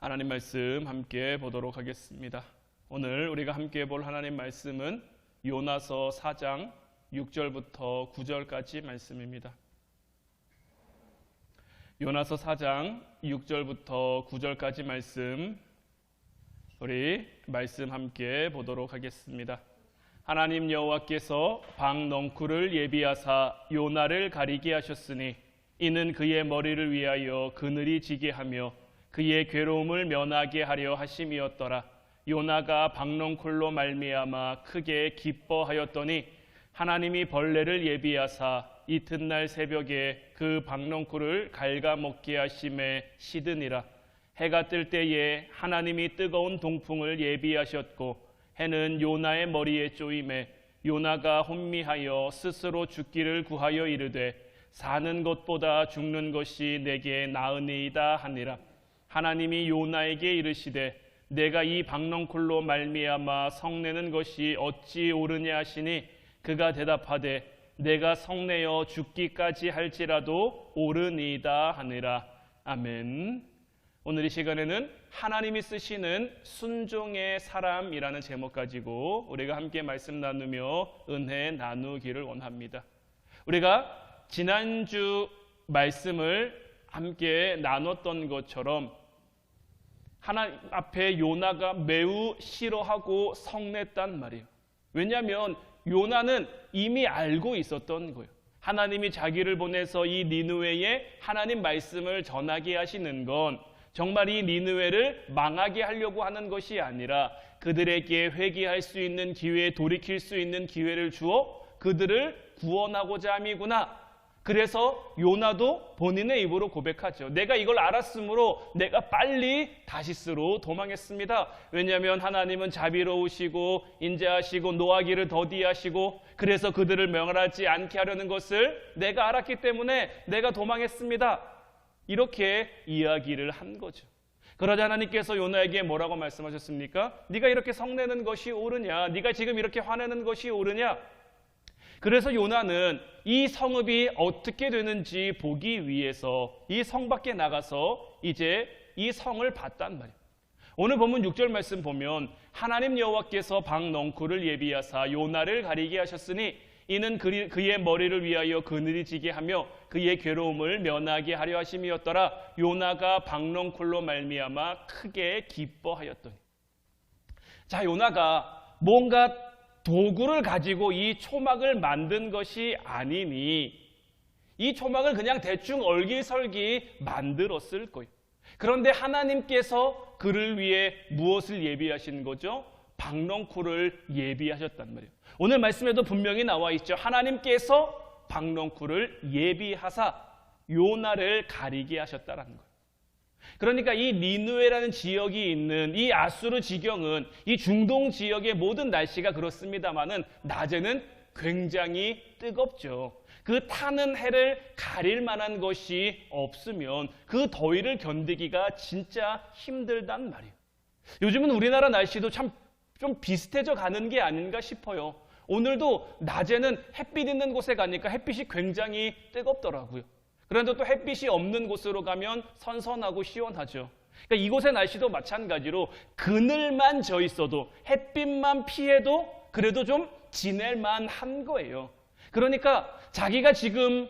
하나님 말씀 함께 보도록 하겠습니다. 오늘 우리가 함께 볼 하나님 말씀은 요나서 4장 6절부터 9절까지 말씀입니다. 요나서 4장 6절부터 9절까지 말씀, 우리 말씀 함께 보도록 하겠습니다. 하나님 여호와께서 박넝쿨을 예비하사 요나를 가리게 하셨으니 이는 그의 머리를 위하여 그늘이 지게 하며 그의 괴로움을 면하게 하려 하심이었더라. 요나가 박넝쿨로 말미암아 크게 기뻐하였더니 하나님이 벌레를 예비하사 이튿날 새벽에 그 박넝쿨을 갉아먹게 하심에 시드니라. 해가 뜰 때에 하나님이 뜨거운 동풍을 예비하셨고 해는 요나의 머리에 쪼임에 요나가 혼미하여 스스로 죽기를 구하여 이르되 사는 것보다 죽는 것이 내게 나으니이다 하니라. 하나님이 요나에게 이르시되 내가 이 박넝쿨로 말미암아 성내는 것이 어찌 옳으냐 하시니 그가 대답하되 내가 성내어 죽기까지 할지라도 옳으니이다 하니라. 아멘. 오늘 이 시간에는 하나님이 쓰시는 순종의 사람이라는 제목 가지고 우리가 함께 말씀 나누며 은혜 나누기를 원합니다. 우리가 지난주 말씀을 함께 나눴던 것처럼 하나님 앞에 요나가 매우 싫어하고 성냈단 말이에요. 왜냐하면 요나는 이미 알고 있었던 거예요. 하나님이 자기를 보내서 이 니느웨에 하나님 말씀을 전하게 하시는 건 정말 이 니느웨를 망하게 하려고 하는 것이 아니라 그들에게 회개할 수 있는 기회, 돌이킬 수 있는 기회를 주어 그들을 구원하고자 함이구나. 그래서 요나도 본인의 입으로 고백하죠. 내가 이걸 알았으므로 내가 빨리 다시스로 도망했습니다. 왜냐하면 하나님은 자비로우시고 인자하시고 노하기를 더디하시고 그래서 그들을 멸하지 않게 하려는 것을 내가 알았기 때문에 내가 도망했습니다. 이렇게 이야기를 한 거죠. 그러자 하나님께서 요나에게 뭐라고 말씀하셨습니까? 네가 이렇게 성내는 것이 옳으냐? 네가 지금 이렇게 화내는 것이 옳으냐? 그래서 요나는 이 성읍이 어떻게 되는지 보기 위해서 이 성 밖에 나가서 이제 이 성을 봤단 말이에요. 오늘 본문 6절 말씀 보면 하나님 여호와께서 박넝쿨을 예비하사 요나를 가리게 하셨으니 이는 그의 머리를 위하여 그늘이 지게 하며 그의 괴로움을 면하게 하려 하심이었더라. 요나가 박넝쿨로 말미암아 크게 기뻐하였더니. 자, 요나가 뭔가 도구를 가지고 이 초막을 만든 것이 아니니 이 초막을 그냥 대충 얼기설기 만들었을 거예요. 그런데 하나님께서 그를 위해 무엇을 예비하신 거죠? 박넝쿨을 예비하셨단 말이에요. 오늘 말씀에도 분명히 나와 있죠. 하나님께서 박넝쿨을 예비하사 요나를 가리게 하셨다라는 거예요. 그러니까 이 니느웨라는 지역이 있는 이 아수르 지경은 이 중동 지역의 모든 날씨가 그렇습니다만은 낮에는 굉장히 뜨겁죠. 그 타는 해를 가릴 만한 것이 없으면 그 더위를 견디기가 진짜 힘들단 말이에요. 요즘은 우리나라 날씨도 참 좀 비슷해져 가는 게 아닌가 싶어요. 오늘도 낮에는 햇빛 있는 곳에 가니까 햇빛이 굉장히 뜨겁더라고요. 그런데 또 햇빛이 없는 곳으로 가면 선선하고 시원하죠. 그러니까 이곳의 날씨도 마찬가지로 그늘만 져 있어도 햇빛만 피해도 그래도 좀 지낼 만한 거예요. 그러니까 자기가 지금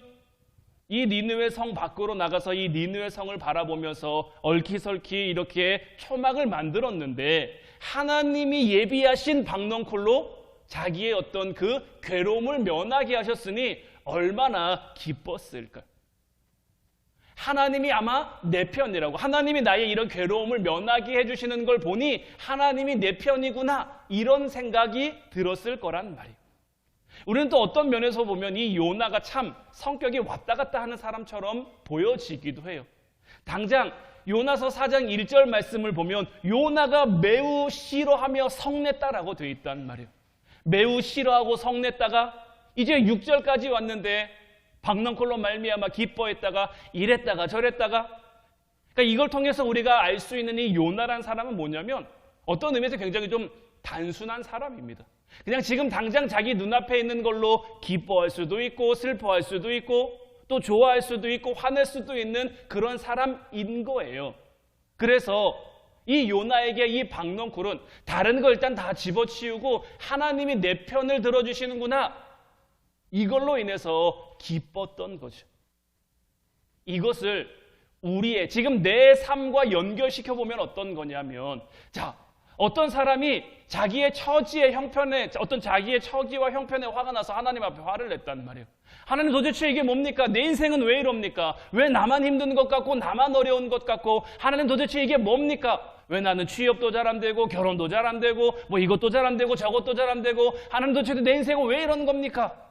이 니느웨 성 밖으로 나가서 이 니느웨 성을 바라보면서 얼키설키 이렇게 초막을 만들었는데 하나님이 예비하신 박넝쿨로 자기의 어떤 그 괴로움을 면하게 하셨으니 얼마나 기뻤을까요? 하나님이 아마 내 편이라고, 하나님이 나의 이런 괴로움을 면하게 해주시는 걸 보니 하나님이 내 편이구나, 이런 생각이 들었을 거란 말이에요. 우리는 또 어떤 면에서 보면 이 요나가 참 성격이 왔다 갔다 하는 사람처럼 보여지기도 해요. 당장 요나서 4장 1절 말씀을 보면 요나가 매우 싫어하며 성냈다라고 되어 있단 말이에요. 매우 싫어하고 성냈다가 이제 6절까지 왔는데 박넝쿨로 말미암아 기뻐했다가 이랬다가 저랬다가, 그러니까 이걸 통해서 우리가 알 수 있는 이 요나라는 사람은 뭐냐면 어떤 의미에서 굉장히 좀 단순한 사람입니다. 그냥 지금 당장 자기 눈앞에 있는 걸로 기뻐할 수도 있고 슬퍼할 수도 있고 또 좋아할 수도 있고 화낼 수도 있는 그런 사람인 거예요. 그래서 이 요나에게 이 박넝쿨은 다른 걸 일단 다 집어치우고 하나님이 내 편을 들어주시는구나, 이걸로 인해서 기뻤던 거죠. 이것을 우리의 지금 내 삶과 연결시켜 보면 어떤 거냐면, 자, 어떤 사람이 자기의 처지의 형편에, 어떤 자기의 처지와 형편에 화가 나서 하나님 앞에 화를 냈단 말이에요. 하나님, 도대체 이게 뭡니까? 내 인생은 왜 이럽니까? 왜 나만 힘든 것 같고 나만 어려운 것 같고, 하나님 도대체 이게 뭡니까? 왜 나는 취업도 잘 안 되고 결혼도 잘 안 되고 뭐 이것도 잘 안 되고 저것도 잘 안 되고, 하나님 도대체 내 인생은 왜 이런 겁니까?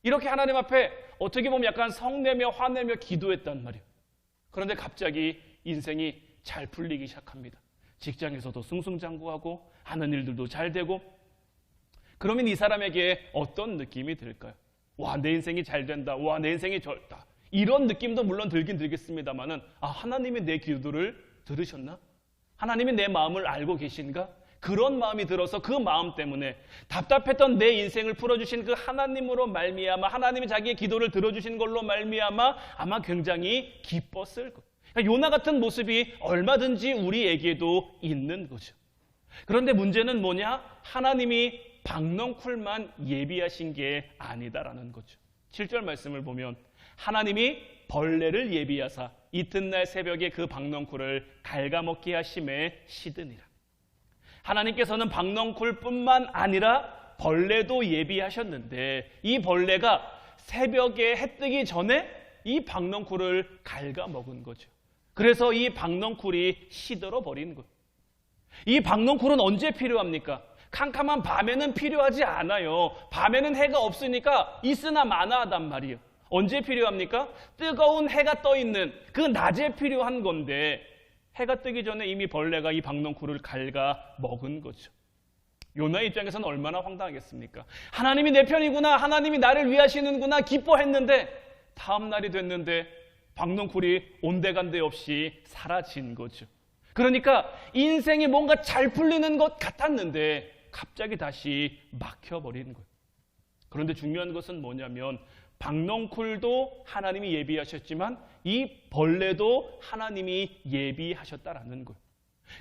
이렇게 하나님 앞에 어떻게 보면 약간 성내며 화내며 기도했단 말이에요. 그런데 갑자기 인생이 잘 풀리기 시작합니다. 직장에서도 승승장구하고 하는 일들도 잘 되고, 그러면 이 사람에게 어떤 느낌이 들까요? 와, 내 인생이 잘 된다. 와, 내 인생이 좋다. 이런 느낌도 물론 들긴 들겠습니다만은, 아, 하나님이 내 기도를 들으셨나? 하나님이 내 마음을 알고 계신가? 그런 마음이 들어서 그 마음 때문에 답답했던 내 인생을 풀어주신 그 하나님으로 말미암아, 하나님이 자기의 기도를 들어주신 걸로 말미암아 아마 굉장히 기뻤을 거예요. 그러니까 요나 같은 모습이 얼마든지 우리에게도 있는 거죠. 그런데 문제는 뭐냐? 하나님이 박넝쿨만 예비하신 게 아니다라는 거죠. 7절 말씀을 보면 하나님이 벌레를 예비하사 이튿날 새벽에 그 박넝쿨을 갉아먹게 하심에 시드니라. 하나님께서는 박넝쿨뿐만 아니라 벌레도 예비하셨는데, 이 벌레가 새벽에 해 뜨기 전에 이 박넝쿨을 갉아먹은 거죠. 그래서 이 박넝쿨이 시들어 버린 거예요. 이 박넝쿨은 언제 필요합니까? 캄캄한 밤에는 필요하지 않아요. 밤에는 해가 없으니까 있으나 마나하단 말이에요. 언제 필요합니까? 뜨거운 해가 떠 있는 그 낮에 필요한 건데, 해가 뜨기 전에 이미 벌레가 이 박넝쿨을 갉아 먹은 거죠. 요나의 입장에서는 얼마나 황당하겠습니까? 하나님이 내 편이구나, 하나님이 나를 위하시는구나 기뻐했는데, 다음 날이 됐는데 박넝쿨이 온데간데 없이 사라진 거죠. 그러니까 인생이 뭔가 잘 풀리는 것 같았는데 갑자기 다시 막혀버리는 거예요. 그런데 중요한 것은 뭐냐면, 박넝쿨도 하나님이 예비하셨지만 이 벌레도 하나님이 예비하셨다라는 거예요.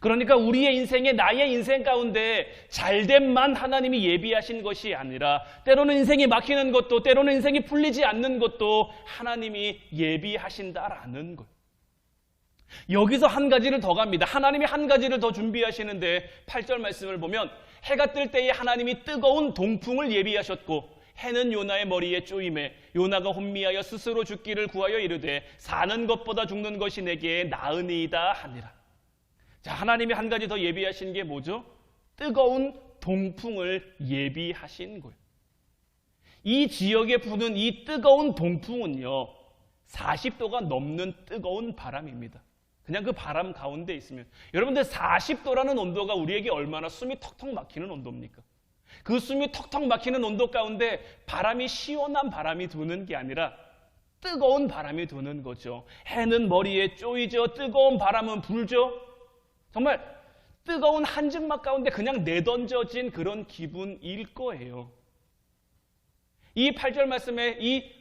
그러니까 우리의 인생에, 나의 인생 가운데 잘됨만 하나님이 예비하신 것이 아니라, 때로는 인생이 막히는 것도, 때로는 인생이 풀리지 않는 것도 하나님이 예비하신다라는 거예요. 여기서 한 가지를 더 갑니다. 하나님이 한 가지를 더 준비하시는데, 8절 말씀을 보면 해가 뜰 때에 하나님이 뜨거운 동풍을 예비하셨고, 해는 요나의 머리에 쪼임에 요나가 혼미하여 스스로 죽기를 구하여 이르되 사는 것보다 죽는 것이 내게 나으니이다 하니라. 자, 하나님이 한 가지 더 예비하신 게 뭐죠? 뜨거운 동풍을 예비하신 거예요. 이 지역에 부는 이 뜨거운 동풍은요, 40도가 넘는 뜨거운 바람입니다. 그냥 그 바람 가운데 있으면, 여러분들 40도라는 온도가 우리에게 얼마나 숨이 턱턱 막히는 온도입니까? 그 숨이 턱턱 막히는 온도 가운데 바람이 시원한 바람이 도는 게 아니라 뜨거운 바람이 도는 거죠. 해는 머리에 쪼이죠. 뜨거운 바람은 불죠. 정말 뜨거운 한증막 가운데 그냥 내던져진 그런 기분일 거예요. 이 8절 말씀에 이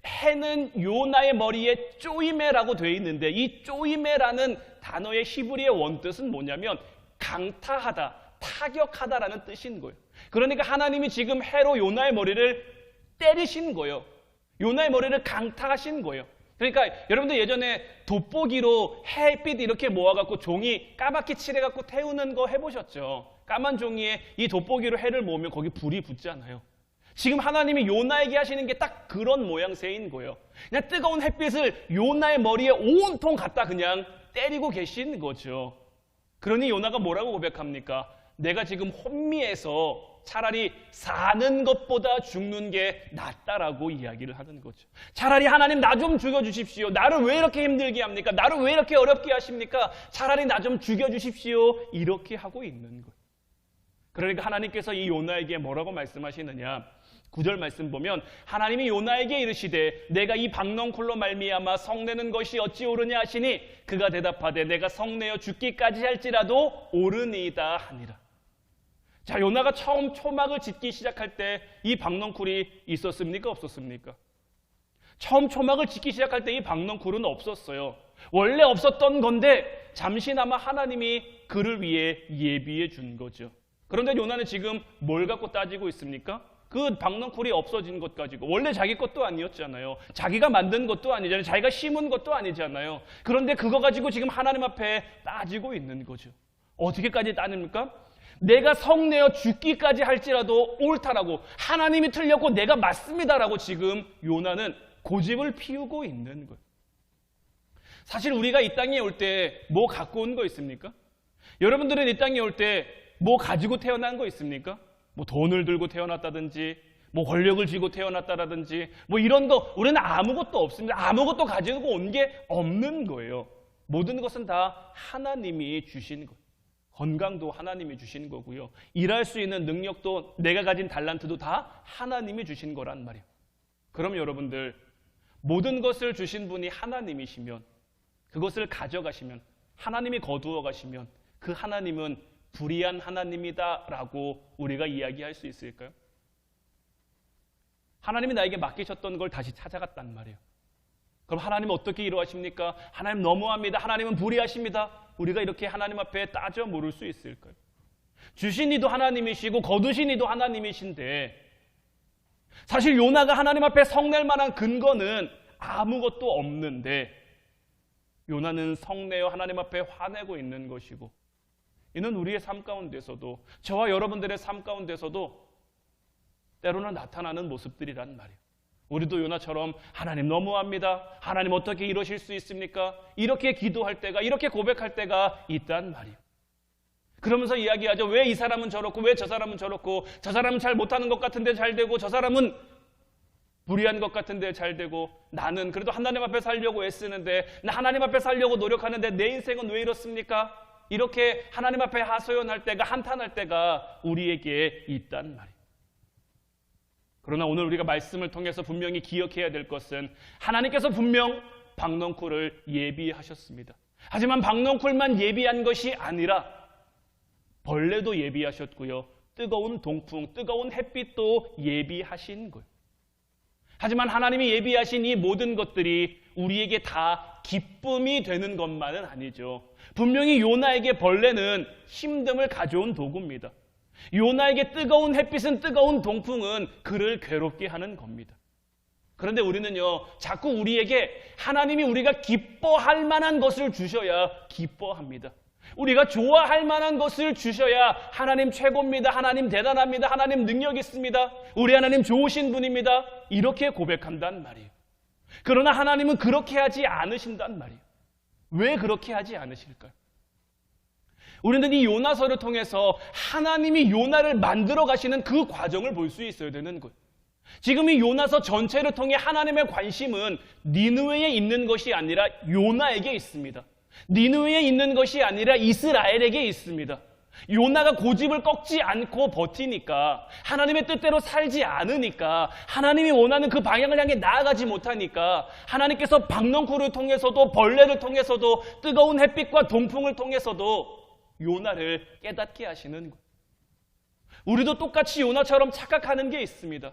해는 요나의 머리에 쪼이메라고 되어 있는데, 이 쪼이메라는 단어의 히브리의 원뜻은 뭐냐면 강타하다, 타격하다라는 뜻인 거예요. 그러니까 하나님이 지금 해로 요나의 머리를 때리신 거예요. 요나의 머리를 강타하신 거예요. 그러니까 여러분들 예전에 돋보기로 햇빛 이렇게 모아갖고 종이 까맣게 칠해갖고 태우는 거 해보셨죠? 까만 종이에 이 돋보기로 해를 모으면 거기 불이 붙잖아요. 지금 하나님이 요나에게 하시는 게 딱 그런 모양새인 거예요. 그냥 뜨거운 햇빛을 요나의 머리에 온통 갖다 그냥 때리고 계신 거죠. 그러니 요나가 뭐라고 고백합니까? 내가 지금 혼미해서 차라리 사는 것보다 죽는 게 낫다라고 이야기를 하는 거죠. 차라리 하나님 나 좀 죽여주십시오. 나를 왜 이렇게 힘들게 합니까? 나를 왜 이렇게 어렵게 하십니까? 차라리 나 좀 죽여주십시오. 이렇게 하고 있는 거예요. 그러니까 하나님께서 이 요나에게 뭐라고 말씀하시느냐? 9절 말씀 보면 하나님이 요나에게 이르시되 내가 이 박넝쿨로 말미암아 성내는 것이 어찌 옳으냐 하시니 그가 대답하되 내가 성내어 죽기까지 할지라도 옳으니이다 하니라. 자, 요나가 처음 초막을 짓기 시작할 때 이 박넝쿨이 있었습니까? 없었습니까? 처음 초막을 짓기 시작할 때 이 박넝쿨은 없었어요. 원래 없었던 건데 잠시나마 하나님이 그를 위해 예비해 준 거죠. 그런데 요나는 지금 뭘 갖고 따지고 있습니까? 그 박넝쿨이 없어진 것 가지고. 원래 자기 것도 아니었잖아요. 자기가 만든 것도 아니잖아요. 자기가 심은 것도 아니잖아요. 그런데 그거 가지고 지금 하나님 앞에 따지고 있는 거죠. 어떻게까지 따집니까? 내가 성내어 죽기까지 할지라도 옳다라고, 하나님이 틀렸고 내가 맞습니다라고 지금 요나는 고집을 피우고 있는 거예요. 사실 우리가 이 땅에 올 때 뭐 갖고 온 거 있습니까? 여러분들은 이 땅에 올 때 뭐 가지고 태어난 거 있습니까? 뭐 돈을 들고 태어났다든지, 뭐 권력을 쥐고 태어났다라든지, 뭐 이런 거 우리는 아무것도 없습니다. 아무것도 가지고 온 게 없는 거예요. 모든 것은 다 하나님이 주신 거예요. 건강도 하나님이 주신 거고요. 일할 수 있는 능력도, 내가 가진 달란트도 다 하나님이 주신 거란 말이에요. 그럼 여러분들, 모든 것을 주신 분이 하나님이시면, 그것을 가져가시면, 하나님이 거두어 가시면 그 하나님은 불의한 하나님이다라고 우리가 이야기할 수 있을까요? 하나님이 나에게 맡기셨던 걸 다시 찾아갔단 말이에요. 그럼 하나님은 어떻게 이러하십니까? 하나님 너무합니다. 하나님은 불의하십니다. 우리가 이렇게 하나님 앞에 따져 물을 수 있을까요? 주신 이도 하나님이시고 거두신 이도 하나님이신데, 사실 요나가 하나님 앞에 성낼 만한 근거는 아무것도 없는데 요나는 성내어 하나님 앞에 화내고 있는 것이고, 이는 우리의 삶 가운데서도, 저와 여러분들의 삶 가운데서도 때로는 나타나는 모습들이란 말이에요. 우리도 요나처럼 하나님 너무합니다. 하나님 어떻게 이러실 수 있습니까? 이렇게 기도할 때가, 이렇게 고백할 때가 있단 말이에요. 그러면서 이야기하죠. 왜 이 사람은 저렇고 왜 저 사람은 저렇고, 저 사람은 잘 못하는 것 같은데 잘 되고 저 사람은 불의한 것 같은데 잘 되고, 나는 그래도 하나님 앞에 살려고 애쓰는데, 나 하나님 앞에 살려고 노력하는데 내 인생은 왜 이렇습니까? 이렇게 하나님 앞에 하소연할 때가, 한탄할 때가 우리에게 있단 말이에요. 그러나 오늘 우리가 말씀을 통해서 분명히 기억해야 될 것은, 하나님께서 분명 박넝쿨을 예비하셨습니다. 하지만 박넝쿨만 예비한 것이 아니라 벌레도 예비하셨고요, 뜨거운 동풍, 뜨거운 햇빛도 예비하신 거예요. 하지만 하나님이 예비하신 이 모든 것들이 우리에게 다 기쁨이 되는 것만은 아니죠. 분명히 요나에게 벌레는 힘듦을 가져온 도구입니다. 요나에게 뜨거운 햇빛은, 뜨거운 동풍은 그를 괴롭게 하는 겁니다. 그런데 우리는요, 자꾸 우리에게 하나님이 우리가 기뻐할 만한 것을 주셔야 기뻐합니다. 우리가 좋아할 만한 것을 주셔야 하나님 최고입니다. 하나님 대단합니다. 하나님 능력 있습니다. 우리 하나님 좋으신 분입니다. 이렇게 고백한단 말이에요. 그러나 하나님은 그렇게 하지 않으신단 말이에요. 왜 그렇게 하지 않으실까요? 우리는 이 요나서를 통해서 하나님이 요나를 만들어 가시는 그 과정을 볼 수 있어야 되는 거예요. 지금 이 요나서 전체를 통해 하나님의 관심은 니느웨에 있는 것이 아니라 요나에게 있습니다. 니느웨에 있는 것이 아니라 이스라엘에게 있습니다. 요나가 고집을 꺾지 않고 버티니까, 하나님의 뜻대로 살지 않으니까, 하나님이 원하는 그 방향을 향해 나아가지 못하니까 하나님께서 박넝쿨을 통해서도, 벌레를 통해서도, 뜨거운 햇빛과 동풍을 통해서도 요나를 깨닫게 하시는 거예요. 우리도 똑같이 요나처럼 착각하는 게 있습니다.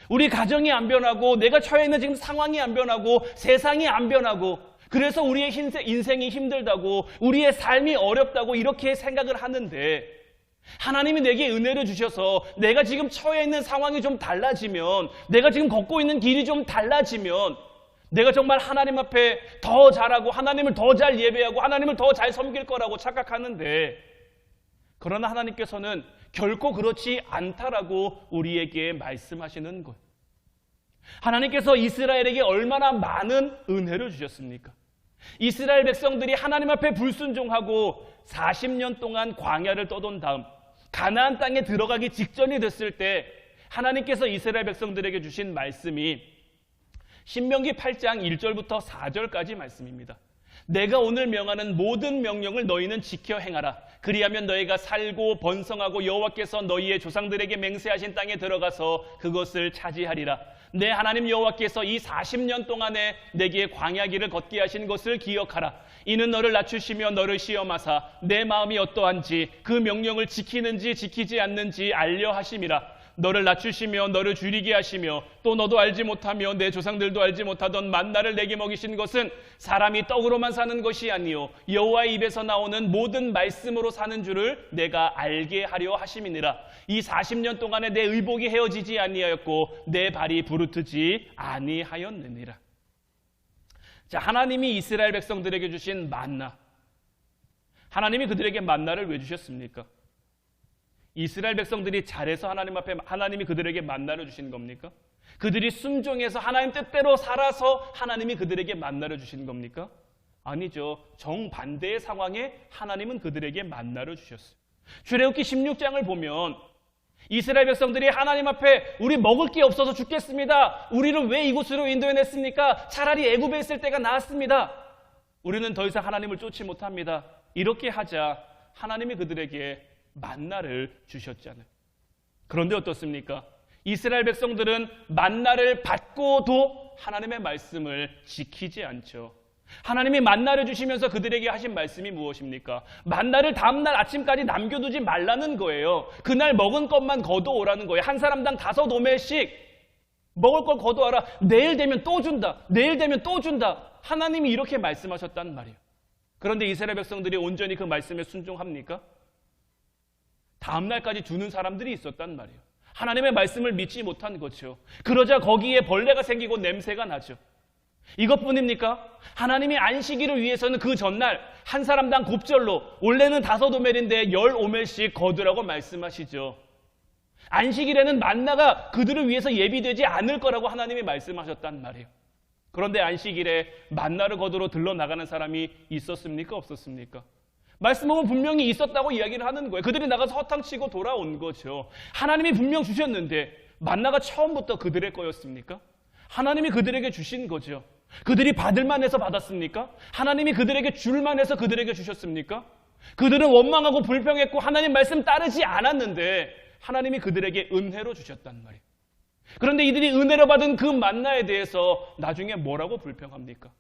우리 가정이 안 변하고, 내가 처해 있는 지금 상황이 안 변하고, 세상이 안 변하고, 그래서 우리의 인생이 힘들다고, 우리의 삶이 어렵다고 이렇게 생각을 하는데, 하나님이 내게 은혜를 주셔서 내가 지금 처해 있는 상황이 좀 달라지면, 내가 지금 걷고 있는 길이 좀 달라지면, 내가 정말 하나님 앞에 더 잘하고 하나님을 더 잘 예배하고 하나님을 더 잘 섬길 거라고 착각하는데, 그러나 하나님께서는 결코 그렇지 않다라고 우리에게 말씀하시는 거예요. 하나님께서 이스라엘에게 얼마나 많은 은혜를 주셨습니까? 이스라엘 백성들이 하나님 앞에 불순종하고 40년 동안 광야를 떠돈 다음 가나안 땅에 들어가기 직전이 됐을 때 하나님께서 이스라엘 백성들에게 주신 말씀이 신명기 8장 1절부터 4절까지 말씀입니다. 내가 오늘 명하는 모든 명령을 너희는 지켜 행하라. 그리하면 너희가 살고 번성하고 여호와께서 너희의 조상들에게 맹세하신 땅에 들어가서 그것을 차지하리라. 내 하나님 여호와께서 이 40년 동안에 내게 광야길을 걷게 하신 것을 기억하라. 이는 너를 낮추시며 너를 시험하사 내 마음이 어떠한지 그 명령을 지키는지 지키지 않는지 알려 하심이라. 너를 낮추시며 너를 줄이게 하시며 또 너도 알지 못하며 내 조상들도 알지 못하던 만나를 내게 먹이신 것은 사람이 떡으로만 사는 것이 아니요 여호와의 입에서 나오는 모든 말씀으로 사는 줄을 내가 알게 하려 하심이니라. 이 40년 동안에 내 의복이 헤어지지 아니하였고 내 발이 부르트지 아니하였느니라. 자, 하나님이 이스라엘 백성들에게 주신 만나, 하나님이 그들에게 만나를 왜 주셨습니까? 이스라엘 백성들이 잘해서 하나님 앞에 하나님이 그들에게 만나를 주신 겁니까? 그들이 순종해서 하나님 뜻대로 살아서 하나님이 그들에게 만나를 주신 겁니까? 아니죠. 정반대의 상황에 하나님은 그들에게 만나를 주셨어요. 출애굽기 16장을 보면 이스라엘 백성들이 하나님 앞에 우리 먹을 게 없어서 죽겠습니다. 우리를 왜 이곳으로 인도해냈습니까? 차라리 애굽에 있을 때가 나았습니다. 우리는 더 이상 하나님을 쫓지 못합니다. 이렇게 하자 하나님이 그들에게 만나를 주셨잖아요. 그런데 어떻습니까? 이스라엘 백성들은 만나를 받고도 하나님의 말씀을 지키지 않죠. 하나님이 만나를 주시면서 그들에게 하신 말씀이 무엇입니까? 만나를 다음날 아침까지 남겨두지 말라는 거예요. 그날 먹은 것만 거두오라는 거예요. 한 사람당 5오멜씩 먹을 걸 거두어라. 내일 되면 또 준다. 내일 되면 또 준다. 하나님이 이렇게 말씀하셨단 말이에요. 그런데 이스라엘 백성들이 온전히 그 말씀에 순종합니까? 다음날까지 두는 사람들이 있었단 말이에요. 하나님의 말씀을 믿지 못한 거죠. 그러자 거기에 벌레가 생기고 냄새가 나죠. 이것뿐입니까? 하나님이 안식일을 위해서는 그 전날 한 사람당 곱절로 원래는 5오멜인데 10오멜씩 거두라고 말씀하시죠. 안식일에는 만나가 그들을 위해서 예비되지 않을 거라고 하나님이 말씀하셨단 말이에요. 그런데 안식일에 만나를 거두러 들러나가는 사람이 있었습니까? 없었습니까? 말씀은 분명히 있었다고 이야기를 하는 거예요. 그들이 나가서 허탕치고 돌아온 거죠. 하나님이 분명 주셨는데 만나가 처음부터 그들의 거였습니까? 하나님이 그들에게 주신 거죠. 그들이 받을만 해서 받았습니까? 하나님이 그들에게 줄만 해서 그들에게 주셨습니까? 그들은 원망하고 불평했고 하나님 말씀 따르지 않았는데 하나님이 그들에게 은혜로 주셨단 말이에요. 그런데 이들이 은혜로 받은 그 만나에 대해서 나중에 뭐라고 불평합니까?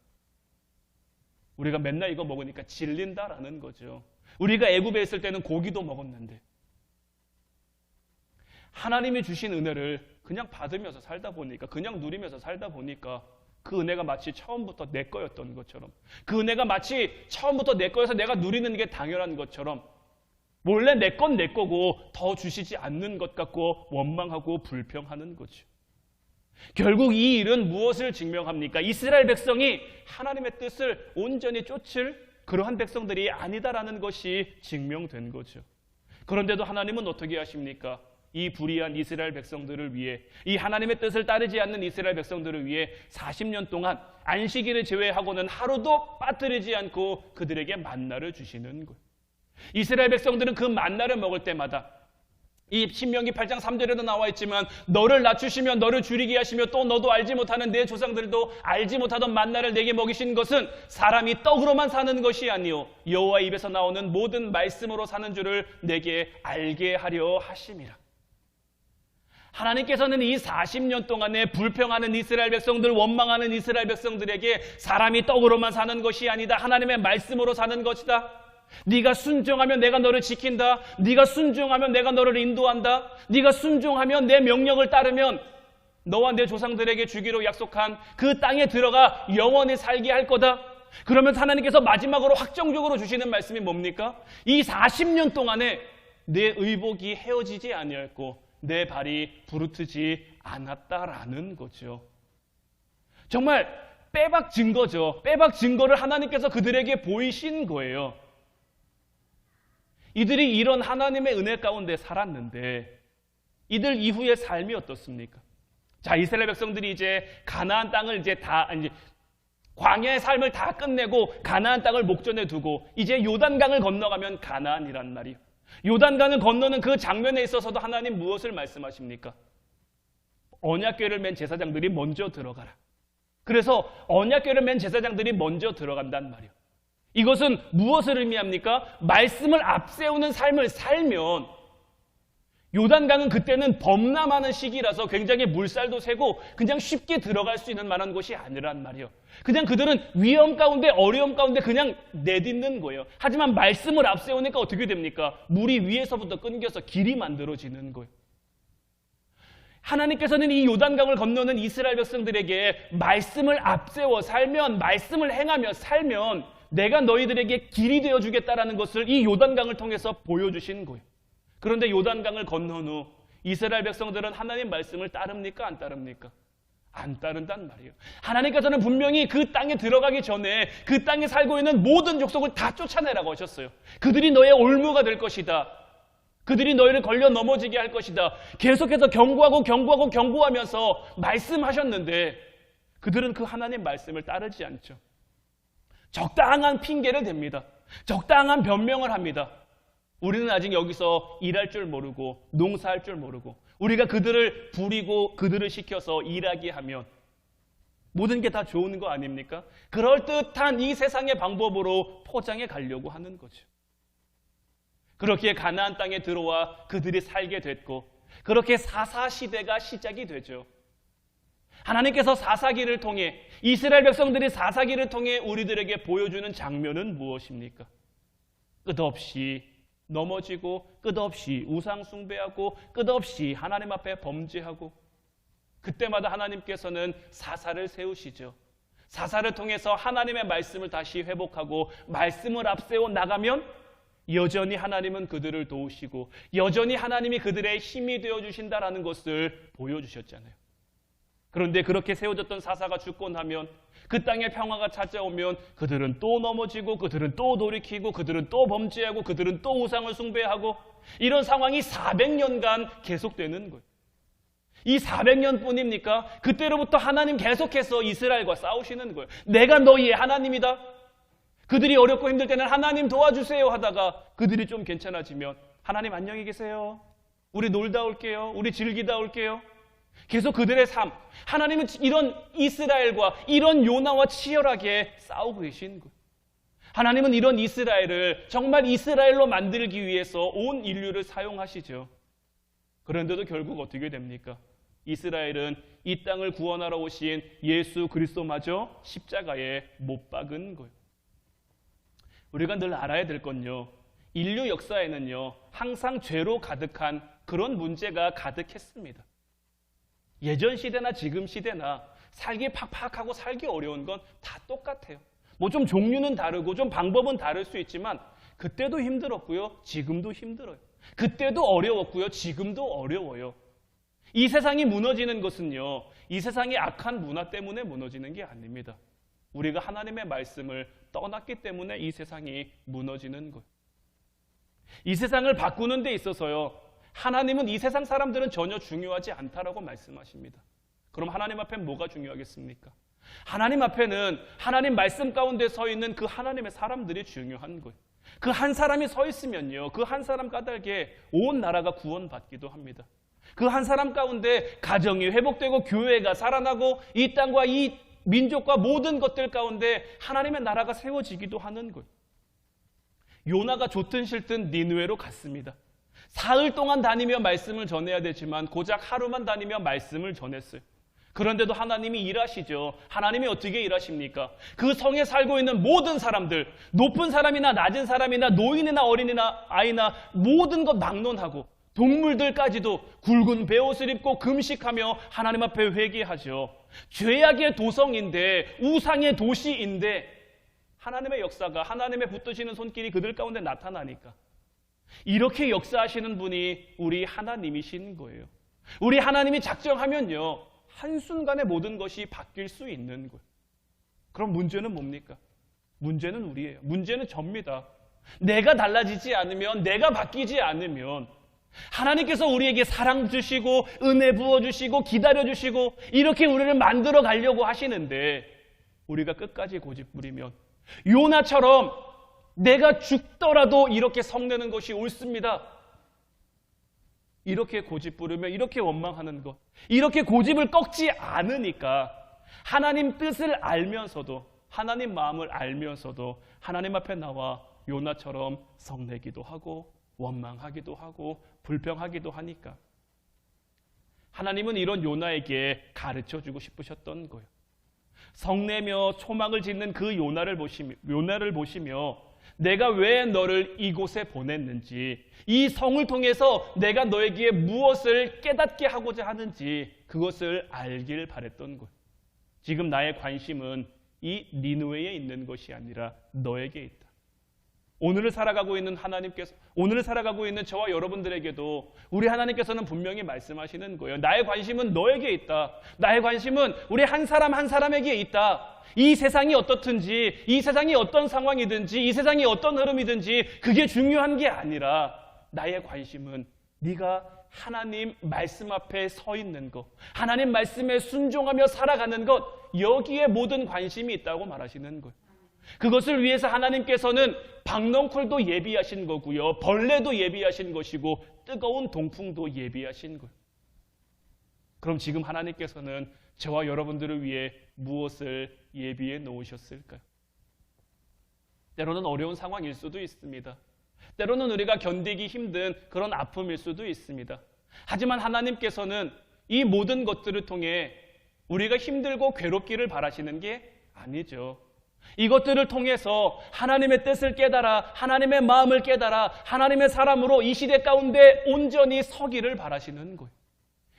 우리가 맨날 이거 먹으니까 질린다라는 거죠. 우리가 애굽에 있을 때는 고기도 먹었는데 하나님이 주신 은혜를 그냥 받으면서 살다 보니까, 그냥 누리면서 살다 보니까 그 은혜가 마치 처음부터 내 거였던 것처럼, 그 은혜가 마치 처음부터 내 거여서 내가 누리는 게 당연한 것처럼 몰래 내 건 내 거고 더 주시지 않는 것 같고 원망하고 불평하는 거죠. 결국 이 일은 무엇을 증명합니까? 이스라엘 백성이 하나님의 뜻을 온전히 쫓을 그러한 백성들이 아니다라는 것이 증명된 거죠. 그런데도 하나님은 어떻게 하십니까? 이 불의한 이스라엘 백성들을 위해, 이 하나님의 뜻을 따르지 않는 이스라엘 백성들을 위해 40년 동안 안식일을 제외하고는 하루도 빠뜨리지 않고 그들에게 만나를 주시는 거예요. 이스라엘 백성들은 그 만나를 먹을 때마다 이 신명기 8장 3절에도 나와 있지만 너를 낮추시며 너를 줄이게 하시며 또 너도 알지 못하는 내 조상들도 알지 못하던 만나를 내게 먹이신 것은 사람이 떡으로만 사는 것이 아니요 여호와의 입에서 나오는 모든 말씀으로 사는 줄을 내게 알게 하려 하심이라. 하나님께서는 이 40년 동안에 불평하는 이스라엘 백성들, 원망하는 이스라엘 백성들에게 사람이 떡으로만 사는 것이 아니다, 하나님의 말씀으로 사는 것이다, 네가 순종하면 내가 너를 지킨다, 네가 순종하면 내가 너를 인도한다, 네가 순종하면 내 명령을 따르면 너와 내 조상들에게 주기로 약속한 그 땅에 들어가 영원히 살게 할 거다. 그러면 하나님께서 마지막으로 확정적으로 주시는 말씀이 뭡니까? 이 40년 동안에 내 의복이 헤어지지 아니었고 내 발이 부르트지 않았다라는 거죠. 정말 빼박 증거죠. 빼박 증거를 하나님께서 그들에게 보이신 거예요. 이들이 이런 하나님의 은혜 가운데 살았는데 이들 이후의 삶이 어떻습니까? 자, 이스라엘 백성들이 이제 가나안 땅을 이제 광야의 삶을 다 끝내고 가나안 땅을 목전에 두고 이제 요단강을 건너가면 가나안이란 말이에요. 요단강을 건너는 그 장면에 있어서도 하나님 무엇을 말씀하십니까? 언약궤를 맨 제사장들이 먼저 들어가라. 그래서 언약궤를 맨 제사장들이 먼저 들어간단 말이에요. 이것은 무엇을 의미합니까? 말씀을 앞세우는 삶을 살면, 요단강은 그때는 범람하는 시기라서 굉장히 물살도 세고 그냥 쉽게 들어갈 수 있는 만한 곳이 아니란 말이에요. 그냥 그들은 위험 가운데 어려움 가운데 그냥 내딛는 거예요. 하지만 말씀을 앞세우니까 어떻게 됩니까? 물이 위에서부터 끊겨서 길이 만들어지는 거예요. 하나님께서는 이 요단강을 건너는 이스라엘 백성들에게 말씀을 앞세워 살면, 말씀을 행하며 살면 내가 너희들에게 길이 되어주겠다라는 것을 이 요단강을 통해서 보여주신 거예요. 그런데 요단강을 건넌 후 이스라엘 백성들은 하나님 말씀을 따릅니까? 안 따릅니까? 안 따른단 말이에요. 하나님께서는 분명히 그 땅에 들어가기 전에 그 땅에 살고 있는 모든 족속을 다 쫓아내라고 하셨어요. 그들이 너의 올무가 될 것이다. 그들이 너희를 걸려 넘어지게 할 것이다. 계속해서 경고하면서 말씀하셨는데 그들은 그 하나님 말씀을 따르지 않죠. 적당한 핑계를 댑니다. 적당한 변명을 합니다. 우리는 아직 여기서 일할 줄 모르고 농사할 줄 모르고 우리가 그들을 부리고 그들을 시켜서 일하게 하면 모든 게 다 좋은 거 아닙니까? 그럴듯한 이 세상의 방법으로 포장해 가려고 하는 거죠. 그렇게 가나안 땅에 들어와 그들이 살게 됐고 그렇게 사사시대가 시작이 되죠. 하나님께서 사사기를 통해 이스라엘 백성들이 사사기를 통해 우리들에게 보여주는 장면은 무엇입니까? 끝없이 넘어지고 끝없이 우상 숭배하고 끝없이 하나님 앞에 범죄하고 그때마다 하나님께서는 사사를 세우시죠. 사사를 통해서 하나님의 말씀을 다시 회복하고 말씀을 앞세워 나가면 여전히 하나님은 그들을 도우시고 여전히 하나님이 그들의 힘이 되어주신다라는 것을 보여주셨잖아요. 그런데 그렇게 세워졌던 사사가 죽고 나면 그 땅에 평화가 찾아오면 그들은 또 넘어지고 그들은 또 돌이키고 그들은 또 범죄하고 그들은 또 우상을 숭배하고 이런 상황이 400년간 계속되는 거예요. 이 400년 뿐입니까? 그때로부터 하나님 계속해서 이스라엘과 싸우시는 거예요. 내가 너희의 하나님이다. 그들이 어렵고 힘들 때는 하나님 도와주세요 하다가 그들이 좀 괜찮아지면 하나님 안녕히 계세요. 우리 놀다 올게요. 우리 즐기다 올게요. 계속 그들의 삶, 하나님은 이런 이스라엘과 이런 요나와 치열하게 싸우고 계신 거예요. 하나님은 이런 이스라엘을 정말 이스라엘로 만들기 위해서 온 인류를 사용하시죠. 그런데도 결국 어떻게 됩니까? 이스라엘은 이 땅을 구원하러 오신 예수 그리스도마저 십자가에 못 박은 거예요. 우리가 늘 알아야 될 건요, 인류 역사에는요 항상 죄로 가득한 그런 문제가 가득했습니다. 예전 시대나 지금 시대나 살기 팍팍하고 살기 어려운 건 다 똑같아요. 뭐 좀 종류는 다르고 좀 방법은 다를 수 있지만 그때도 힘들었고요, 지금도 힘들어요. 그때도 어려웠고요, 지금도 어려워요. 이 세상이 무너지는 것은요, 이 세상의 악한 문화 때문에 무너지는 게 아닙니다. 우리가 하나님의 말씀을 떠났기 때문에 이 세상이 무너지는 거예요. 이 세상을 바꾸는 데 있어서요, 하나님은 이 세상 사람들은 전혀 중요하지 않다라고 말씀하십니다. 그럼 하나님 앞에 뭐가 중요하겠습니까? 하나님 앞에는 하나님 말씀 가운데 서 있는 그 하나님의 사람들이 중요한 거예요. 그 한 사람이 서 있으면요, 그 한 사람 까닭에 온 나라가 구원받기도 합니다. 그 한 사람 가운데 가정이 회복되고 교회가 살아나고 이 땅과 이 민족과 모든 것들 가운데 하나님의 나라가 세워지기도 하는 거예요. 요나가 좋든 싫든 니느웨로 갔습니다. 사흘 동안 다니며 말씀을 전해야 되지만 고작 하루만 다니며 말씀을 전했어요. 그런데도 하나님이 일하시죠. 하나님이 어떻게 일하십니까? 그 성에 살고 있는 모든 사람들, 높은 사람이나 낮은 사람이나 노인이나 어린이나 아이나 모든 것 막론하고 동물들까지도 굵은 베옷을 입고 금식하며 하나님 앞에 회개하죠. 죄악의 도성인데, 우상의 도시인데 하나님의 역사가, 하나님의 붙드시는 손길이 그들 가운데 나타나니까 이렇게 역사하시는 분이 우리 하나님이신 거예요. 우리 하나님이 작정하면요, 한순간에 모든 것이 바뀔 수 있는 거예요. 그럼 문제는 뭡니까? 문제는 우리예요. 문제는 접니다. 내가 달라지지 않으면, 내가 바뀌지 않으면 하나님께서 우리에게 사랑 주시고 은혜 부어주시고 기다려주시고 이렇게 우리를 만들어 가려고 하시는데 우리가 끝까지 고집 부리면 요나처럼 내가 죽더라도 이렇게 성내는 것이 옳습니다. 이렇게 고집 부르며 이렇게 원망하는 것, 이렇게 고집을 꺾지 않으니까 하나님 뜻을 알면서도, 하나님 마음을 알면서도 하나님 앞에 나와 요나처럼 성내기도 하고 원망하기도 하고 불평하기도 하니까 하나님은 이런 요나에게 가르쳐주고 싶으셨던 거예요. 성내며 초막을 짓는 그 요나를 보시며 내가 왜 너를 이곳에 보냈는지, 이 성을 통해서 내가 너에게 무엇을 깨닫게 하고자 하는지 그것을 알길 바랬던 거예요. 지금 나의 관심은 이 니느웨에 있는 것이 아니라 너에게 있다. 오늘을 살아가고 있는 하나님께서, 오늘을 살아가고 있는 저와 여러분들에게도 우리 하나님께서는 분명히 말씀하시는 거예요. 나의 관심은 너에게 있다. 나의 관심은 우리 한 사람 한 사람에게 있다. 이 세상이 어떻든지, 이 세상이 어떤 상황이든지, 이 세상이 어떤 흐름이든지 그게 중요한 게 아니라 나의 관심은 네가 하나님 말씀 앞에 서 있는 것, 하나님 말씀에 순종하며 살아가는 것, 여기에 모든 관심이 있다고 말하시는 거예요. 그것을 위해서 하나님께서는 박넝쿨도 예비하신 거고요, 벌레도 예비하신 것이고 뜨거운 동풍도 예비하신 거예요. 그럼 지금 하나님께서는 저와 여러분들을 위해 무엇을 예비해 놓으셨을까요? 때로는 어려운 상황일 수도 있습니다. 때로는 우리가 견디기 힘든 그런 아픔일 수도 있습니다. 하지만 하나님께서는 이 모든 것들을 통해 우리가 힘들고 괴롭기를 바라시는 게 아니죠. 이것들을 통해서 하나님의 뜻을 깨달아, 하나님의 마음을 깨달아, 하나님의 사람으로 이 시대 가운데 온전히 서기를 바라시는 거예요.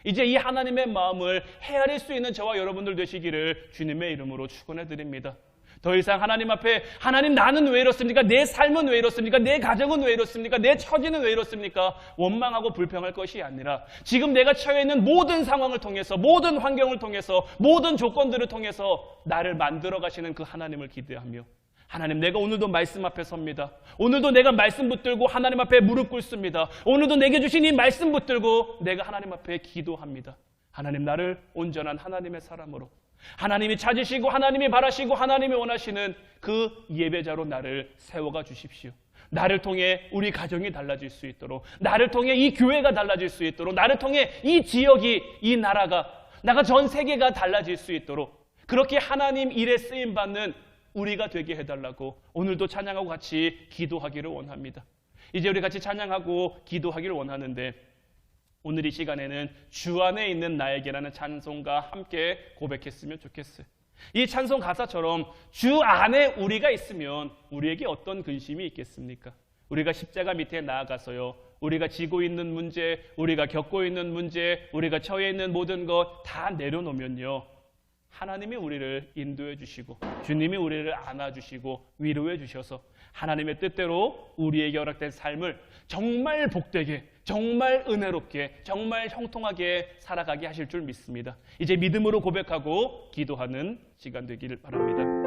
이제 이 하나님의 마음을 헤아릴 수 있는 저와 여러분들 되시기를 주님의 이름으로 축원해 드립니다. 더 이상 하나님 앞에, 하나님 나는 왜 이렇습니까? 내 삶은 왜 이렇습니까? 내 가정은 왜 이렇습니까? 내 처지는 왜 이렇습니까? 원망하고 불평할 것이 아니라 지금 내가 처해 있는 모든 상황을 통해서, 모든 환경을 통해서, 모든 조건들을 통해서 나를 만들어 가시는 그 하나님을 기대하며, 하나님, 내가 오늘도 말씀 앞에 섭니다. 오늘도 내가 말씀 붙들고 하나님 앞에 무릎 꿇습니다. 오늘도 내게 주신 이 말씀 붙들고 내가 하나님 앞에 기도합니다. 하나님, 나를 온전한 하나님의 사람으로, 하나님이 찾으시고 하나님이 바라시고 하나님이 원하시는 그 예배자로 나를 세워가 주십시오. 나를 통해 우리 가정이 달라질 수 있도록, 나를 통해 이 교회가 달라질 수 있도록, 나를 통해 이 지역이, 이 나라가, 나가 전 세계가 달라질 수 있도록, 그렇게 하나님 일에 쓰임받는 우리가 되게 해달라고 오늘도 찬양하고 같이 기도하기를 원합니다. 이제 우리 같이 찬양하고 기도하기를 원하는데, 오늘 이 시간에는 주 안에 있는 나에게라는 찬송과 함께 고백했으면 좋겠어요. 이 찬송 가사처럼 주 안에 우리가 있으면 우리에게 어떤 근심이 있겠습니까? 우리가 십자가 밑에 나아가서요, 우리가 지고 있는 문제, 우리가 겪고 있는 문제, 우리가 처해 있는 모든 것 다 내려놓으면요, 하나님이 우리를 인도해 주시고 주님이 우리를 안아주시고 위로해 주셔서 하나님의 뜻대로 우리에게 허락된 삶을 정말 복되게, 정말 은혜롭게, 정말 형통하게 살아가게 하실 줄 믿습니다. 이제 믿음으로 고백하고 기도하는 시간 되기를 바랍니다.